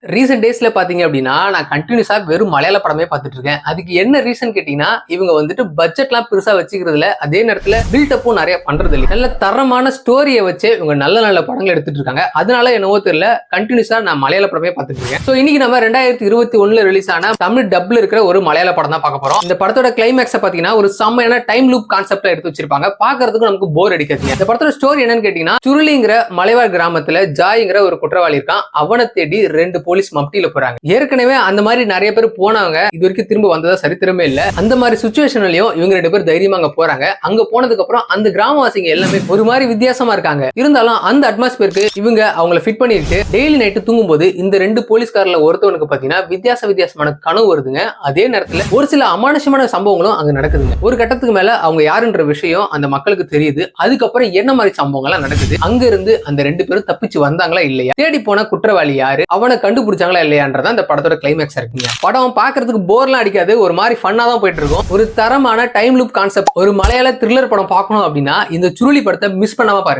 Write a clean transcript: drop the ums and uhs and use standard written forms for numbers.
Recent டேஸ்ல பாத்தீங்க அப்படின்னா நான் கண்டினியூஸா வெறும் மலையாள படமே பார்த்துட்டு இருக்கேன். அதுக்கு என்ன ரீசன் கேட்டீங்கன்னா, இவங்க வந்துட்டு பட்ஜெட்லாம் பெருசா வச்சுக்கிறதுல, அதே நேரத்துல பில்டப்பும் நிறைய பண்றது இல்லை. நல்ல தரமான ஸ்டோரியை வச்சு இவங்க நல்ல நல்ல படங்கள் எடுத்துட்டு இருக்காங்க. அதனால என்னவோ தெரியல, கண்டினியூஸா நான் மலையாள படமே பார்த்துட்டு இருக்கேன். சோ இன்னைக்கு நம்ம 2021ல ரிலீஸ் ஆன தமிழ் டப்ல இருக்கிற ஒரு மலையாள படம் தான் பார்க்க போறோம். இந்த படத்தோட கிளைமேக்ஸை பாத்தீங்கன்னா ஒரு செம்மையான டைம் லூப் கான்செப்ட்ல எடுத்து வச்சிருப்பாங்க. பாக்குறதுக்கு நமக்கு போர் அடிக்காது. இந்த படத்தோட ஸ்டோரி என்னன்னு கேட்டீங்கன்னா, சுருளிங்கிற மலைவாழ் கிராமத்துல ஜாய்ங்கிற ஒரு குற்றவாளி இருக்கான். அவனை தேடி 2 போலீஸ் மப்டியில போறாங்க. ஏற்கனவே அந்த மாதிரி நிறைய பேர் போனவங்க இது வரைக்கும் திரும்ப வந்ததா சரித்திரமே இல்ல. அந்த மாதிரி சிச்சுவேஷன்லயும் இவங்க 2 பேர் தைரியமா அங்க போறாங்க. அங்க போனதுக்கு அப்புறம் அந்த கிராமவாசிங்க எல்லாமே ஒரு மாதிரி வித்தியாசமா இருக்காங்க. இருந்தாலும் அந்த அட்மாஸ்பியருக்கு இவங்க அவங்கள ஃபிட் பண்ணிட்டு டெய்லி நைட்டு தூங்கும்போது இந்த 2 போலீஸ்காரல ஒருத்தவனுக்கு பாத்தீங்கன்னா வித்தியாசமான கனவு வருதுங்க. அதே நேரத்துல ஒரு சில அமானுஷமான சம்பவங்களும் அங்க நடக்குதுங்க. ஒரு கட்டத்துக்கு மேல அவங்க யாருன்ற விஷயம் அந்த மக்களுக்கு தெரியுது. அதுக்கப்புறம் என்ன மாதிரி சம்பவங்கள்லாம் நடக்குது, அங்க இருந்து அந்த 2 பேரும் தப்பிச்சு வந்தாங்களா இல்லையா, தேடி போன குற்றவாளி யாரு, அவனை கண்டுபிடிச்சாங்களா இல்லையான்றதா இந்த படத்தோட கிளைமேக்ஸ் இருக்குங்க. படம் பாக்குறதுக்கு போர்லாம் அடிக்காது, ஒரு மாதிரி ஃபன்னா தான் போயிட்டு இருக்கும். ஒரு தரமான டைம் லூப் கான்செப்ட், ஒரு மலையாள த்ரில்லர் படம் பார்க்கணும் அப்படின்னா இந்த சுருளி படத்தை மிஸ் பண்ணாம பாருங்க.